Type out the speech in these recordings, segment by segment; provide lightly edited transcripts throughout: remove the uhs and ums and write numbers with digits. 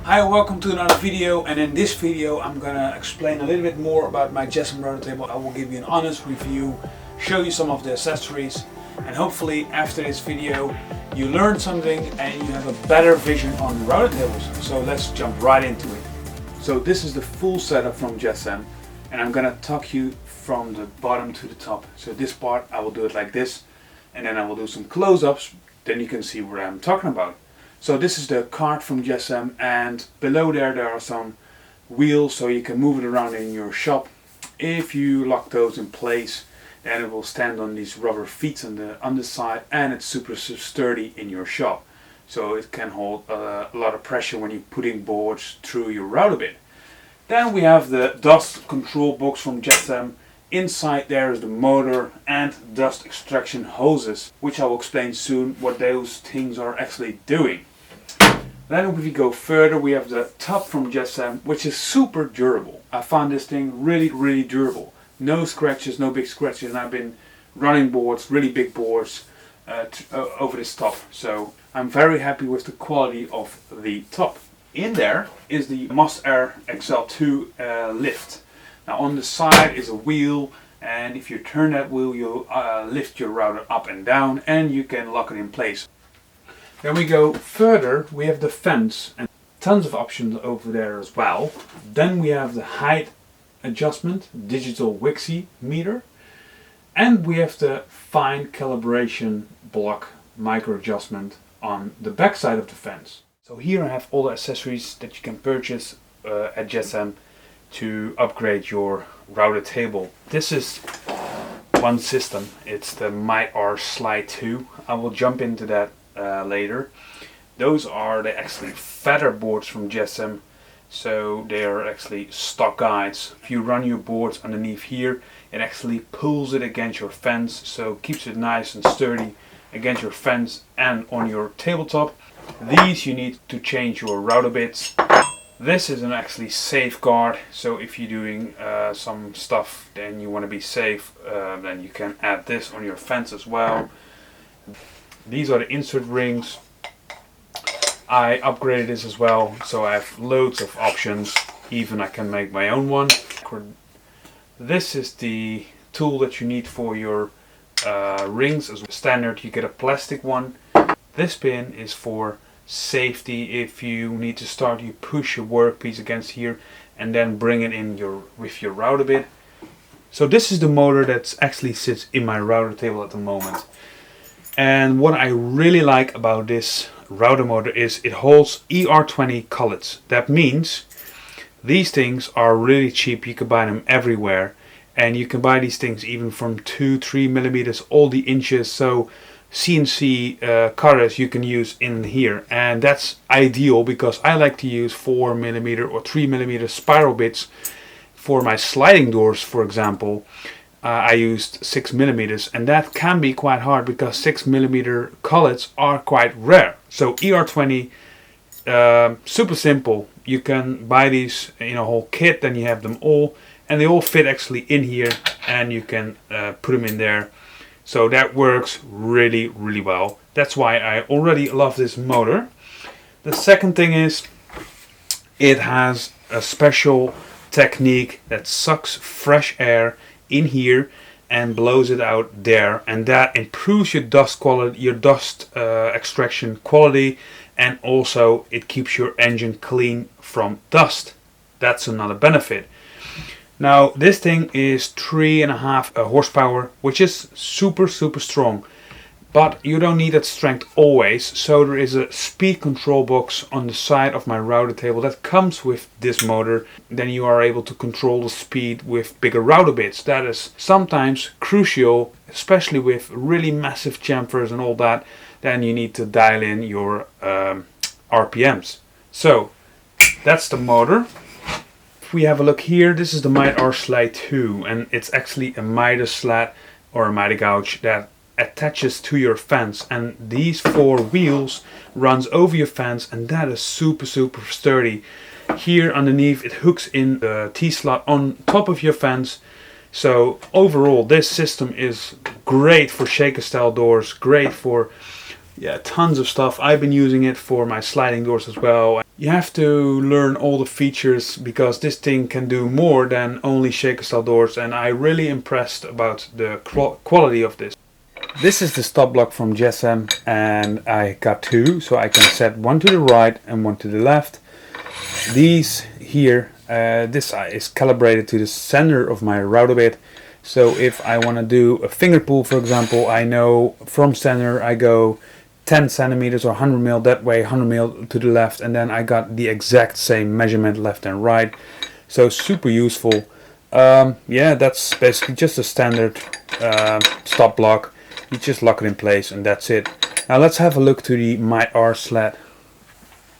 Hi, welcome to another video, and in this video I'm gonna explain a little bit more about my Jessem Router Table. I will give you an honest review, show you some of the accessories, and hopefully after this video you learn something and you have a better vision on router tables. So let's jump right into it. So this is the full setup from Jessem, and I'm gonna talk you from the bottom to the top. So this part I will do it like this, and then I will do some close-ups, then you can see what I'm talking about. So this is the cart from Jessem, and below there are some wheels so you can move it around in your shop. If you lock those in place, then it will stand on these rubber feet on the underside, and it's super sturdy in your shop. So it can hold a lot of pressure when you're putting boards through your router bit. Then we have the dust control box from Jessem. Inside there is the motor and dust extraction hoses, which I will explain soon what those things are actually doing. Then if we go further, we have the top from Jessem, which is super durable. I found this thing really durable. No scratches, no big scratches, and I've been running boards, really big boards, over this top. So I'm very happy with the quality of the top. In there is the Moss Air XL2 lift. Now on the side is a wheel, and if you turn that wheel you'll lift your router up and down, and you can lock it in place. Then we go further, we have the fence, and tons of options over there as well. Then we have the height adjustment, digital Wixie meter, and we have the fine calibration block micro adjustment on the back side of the fence. So here I have all the accessories that you can purchase at Jessem to upgrade your router table. This is one system, it's the MyR Slide 2. I will jump into that later. Those are the actually fatter boards from Jessem, so they are actually stock guides. If you run your boards underneath here, it actually pulls it against your fence, so keeps it nice and sturdy against your fence and on your tabletop. These you need to change your router bits. This is an actually safeguard, so if you're doing some stuff then you want to be safe, then you can add this on your fence as well. These are the insert rings. I upgraded this as well, so I have loads of options. Even I can make my own one. This is the tool that you need for your rings. As standard you get a plastic one. This pin is for safety. If you need to start, you push your workpiece against here and then bring it in with your router bit. So this is the motor that actually sits in my router table at the moment. And what I really like about this router motor is it holds ER20 collets. That means these things are really cheap. You can buy them everywhere, and you can buy these things even from 2-3 millimeters, all the inches. So CNC cutters you can use in here, and that's ideal because I like to use 4 millimeter or 3 millimeter spiral bits for my sliding doors, for example. I used 6 millimeters, and that can be quite hard because 6 millimeter collets are quite rare. So ER20, super simple. You can buy these in a whole kit, then you have them all, and they all fit actually in here, and you can put them in there. So that works really well. That's why I already love this motor. The second thing is it has a special technique that sucks fresh air in here and blows it out there, and that improves your dust quality, your dust extraction quality, and also it keeps your engine clean from dust. That's another benefit. Now this thing is 3.5 horsepower, which is super strong, but you don't need that strength always. So there is a speed control box on the side of my router table that comes with this motor. Then you are able to control the speed with bigger router bits. That is sometimes crucial, especially with really massive chamfers and all that. Then you need to dial in your RPMs. So that's the motor. If we have a look here, this is the MyR Slide 2, and it's actually a miter sled or a miter gouge that attaches to your fence, and these 4 wheels runs over your fence, and that is super sturdy. Here underneath it hooks in the T-slot on top of your fence. So overall this system is great for shaker style doors, great for tons of stuff. I've been using it for my sliding doors as well. You have to learn all the features because this thing can do more than only shaker style doors, and I really impressed about the quality of this. This is the stop block from Jessem, and I got two, so I can set one to the right and one to the left. These here, this is calibrated to the center of my router bit. So if I want to do a finger pull, for example, I know from center I go 10 centimeters or 100 mil that way, 100 mil to the left, and then I got the exact same measurement left and right. So super useful. Yeah, that's basically just a standard stop block. You just lock it in place and that's it. Now let's have a look to the My sled.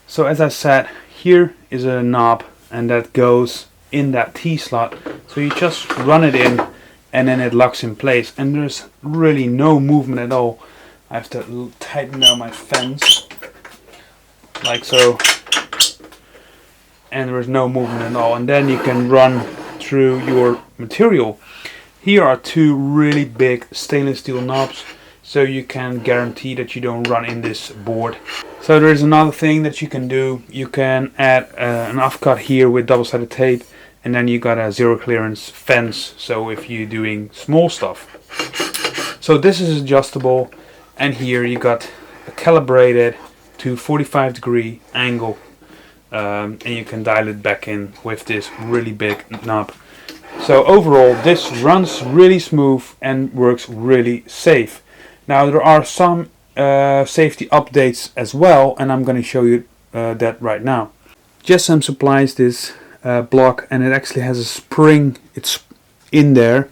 So as I said, here is a knob and that goes in that T slot. So you just run it in and then it locks in place, and there's really no movement at all. I have to tighten down my fence like so, and there is no movement at all, and then you can run through your material. Here are two really big stainless steel knobs, so you can guarantee that you don't run in this board. So there is another thing that you can do. You can add an offcut here with double-sided tape, and then you got a zero clearance fence, so if you're doing small stuff. So this is adjustable, and here you got a calibrated to 45-degree angle, and you can dial it back in with this really big knob. So overall this runs really smooth and works really safe. Now there are some safety updates as well, and I'm going to show you that right now. Jessem supplies this block, and it actually has a spring, it's in there,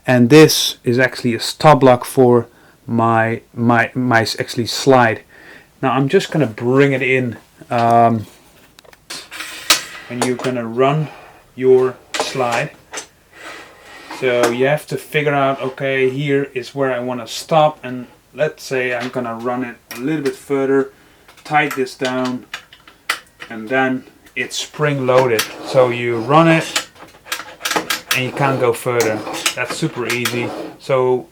and this is actually a stop block for my actually slide. Now I'm just gonna bring it in, and you're gonna run your slide. So you have to figure out, okay, here is where I want to stop, and let's say I'm gonna run it a little bit further, tight this down, and then it's spring loaded, so you run it and you can't go further. That's super easy. So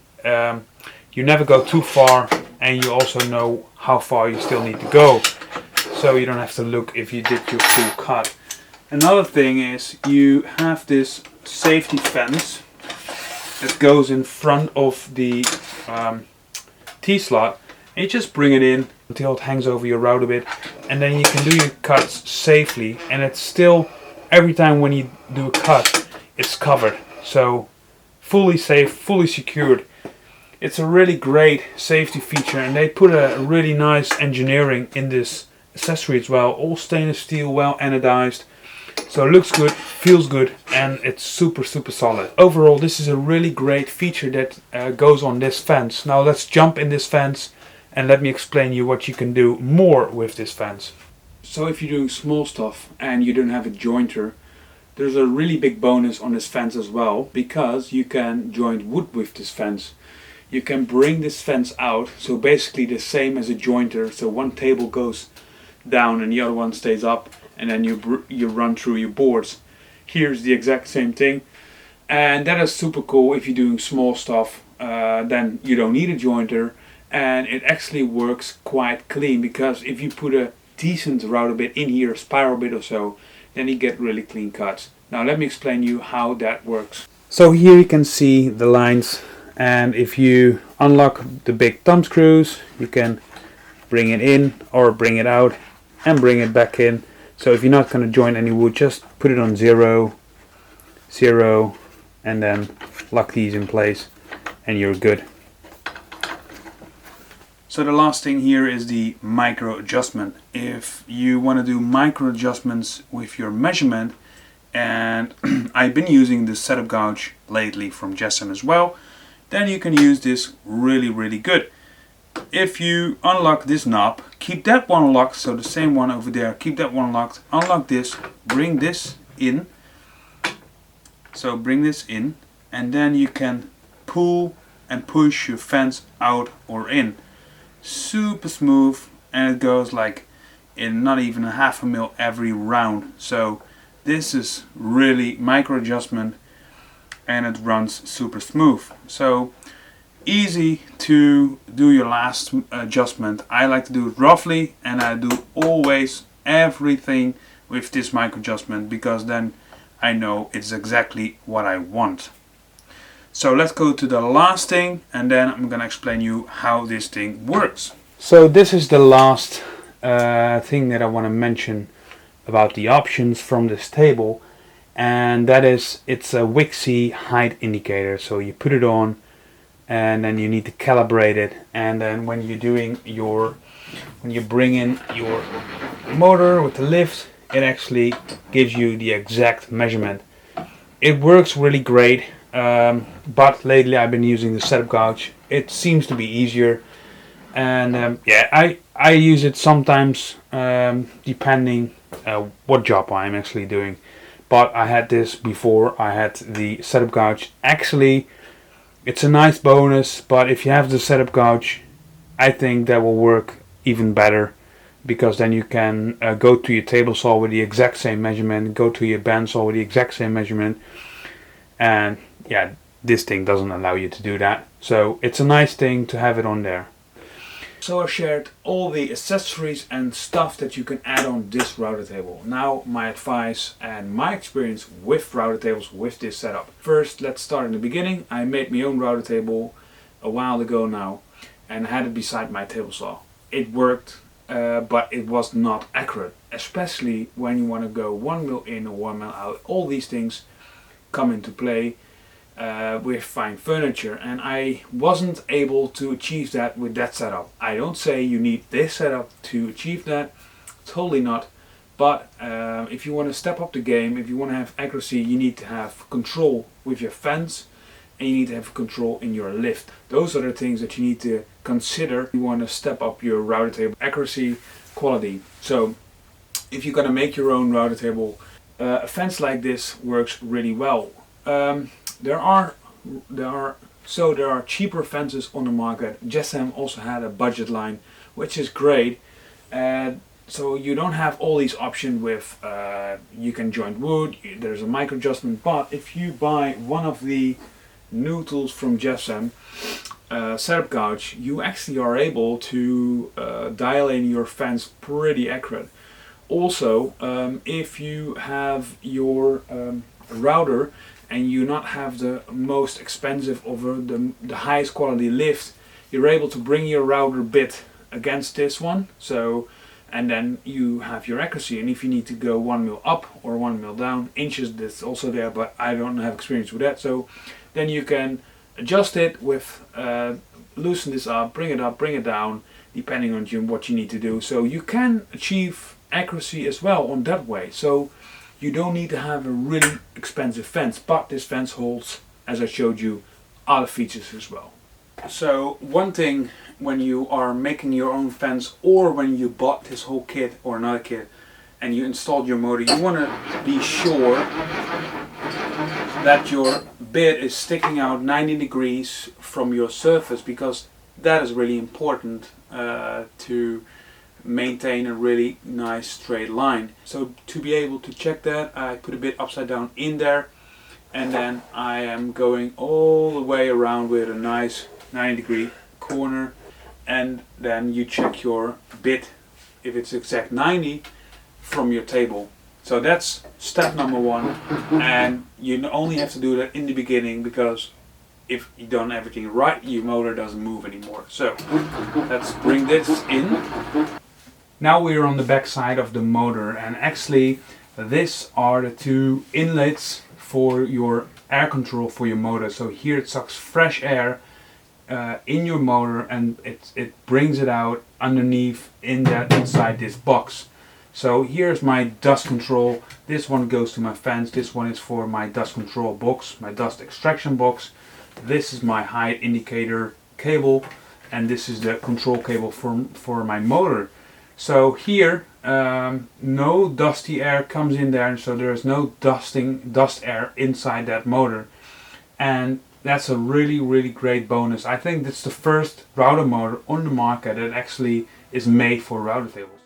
you never go too far, and you also know how far you still need to go, so you don't have to look if you did your full cut. Another thing is you have this safety fence that goes in front of the T-slot, and you just bring it in until it hangs over your router bit, and then you can do your cuts safely, and it's still, every time when you do a cut, it's covered, so fully safe, fully secured. It's a really great safety feature, and they put a really nice engineering in this accessory as well, all stainless steel, well anodized. So it looks good, feels good, and it's super solid. Overall, this is a really great feature that goes on this fence. Now let's jump in this fence and let me explain you what you can do more with this fence. So if you're doing small stuff and you don't have a jointer, there's a really big bonus on this fence as well, because you can joint wood with this fence. You can bring this fence out, so basically the same as a jointer. So one table goes down and the other one stays up, and then you run through your boards. Here's the exact same thing, and that is super cool. If you're doing small stuff, then you don't need a jointer, and it actually works quite clean, because if you put a decent router bit in here, a spiral bit or so, then you get really clean cuts. Now let me explain you how that works. So here you can see the lines, and if you unlock the big thumb screws, you can bring it in or bring it out and bring it back in. So if you're not going to join any wood, just put it on 0, 0, and then lock these in place and you're good. So the last thing here is the micro adjustment. If you want to do micro adjustments with your measurement, and I've been using the setup gouge lately from Jessem as well, then you can use this really good. If you unlock this knob, keep that one locked, so the same one over there, keep that one locked, unlock this, bring this in, so bring this in, and then you can pull and push your fence out or in. Super smooth, and it goes like in not even a half a mil every round. So this is really micro adjustment, and it runs super smooth. So easy to do your last adjustment. I like to do it roughly, and I do always everything with this mic adjustment, because then I know it's exactly what I want. So let's go to the last thing, and then I'm gonna explain you how this thing works. So this is the last thing that I want to mention about the options from this table, and that is it's a Wixie height indicator. So you put it on and then you need to calibrate it, and then when you're doing when you bring in your motor with the lift, it actually gives you the exact measurement. It works really great, but lately I've been using the setup gauge. It seems to be easier, and yeah, I use it sometimes depending what job I'm actually doing. But I had this before. I had the setup gauge. Actually, it's a nice bonus, but if you have the setup gauge, I think that will work even better, because then you can go to your table saw with the exact same measurement, go to your bandsaw with the exact same measurement, and yeah, this thing doesn't allow you to do that. So it's a nice thing to have it on there. So I shared all the accessories and stuff that you can add on this router table. Now my advice and my experience with router tables with this setup. First, let's start in the beginning. I made my own router table a while ago now and had it beside my table saw. It worked, but it was not accurate, especially when you want to go 1 mil in or 1 mil out. All these things come into play with fine furniture, and I wasn't able to achieve that with that setup. I don't say you need this setup to achieve that, totally not, but if you want to step up the game, if you want to have accuracy, you need to have control with your fence, and you need to have control in your lift. Those are the things that you need to consider if you want to step up your router table accuracy quality. So if you're going to make your own router table, a fence like this works really well. There are cheaper fences on the market. Jessem also had a budget line, which is great. So you don't have all these options with you can joint wood, there's a mic adjustment, but if you buy one of the new tools from Jessem, setup gauge, you actually are able to dial in your fence pretty accurate. Also, if you have your router and you not have the most expensive or the highest quality lift, you're able to bring your router bit against this one, so, and then you have your accuracy. And if you need to go 1 mil up or 1 mil down, inches, that's also there, but I don't have experience with that. So then you can adjust it with loosen this up, bring it down, depending on what you need to do. So you can achieve accuracy as well on that way. So you don't need to have a really expensive fence, but this fence holds, as I showed you, other features as well. So one thing when you are making your own fence, or when you bought this whole kit or another kit and you installed your motor, you want to be sure that your bit is sticking out 90 degrees from your surface, because that is really important to maintain a really nice straight line. So to be able to check that, I put a bit upside down in there, and then I am going all the way around with a nice 90-degree corner, and then you check your bit if it's exact 90 from your table. So that's step number one, and you only have to do that in the beginning, because if you done everything right, your motor doesn't move anymore. So let's bring this in. Now we're on the back side of the motor, and actually these are the two inlets for your air control for your motor. So here it sucks fresh air in your motor, and it brings it out underneath inside this box. So here's my dust control. This one goes to my fence. This one is for my dust control box, my dust extraction box. This is my height indicator cable, and this is the control cable for my motor. So here no dusty air comes in there, and so there is no dust air inside that motor, and that's a really great bonus. I think that's the first router motor on the market that actually is made for router tables.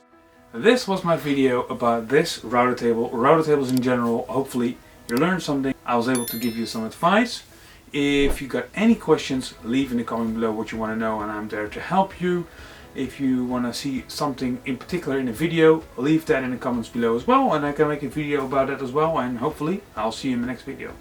This was my video about this router table, router tables in general. Hopefully you learned something. I was able to give you some advice. If you got any questions, leave in the comment below what you want to know, and I'm there to help you. If you want to see something in particular in a video, leave that in the comments below as well, and I can make a video about that as well, and hopefully I'll see you in the next video.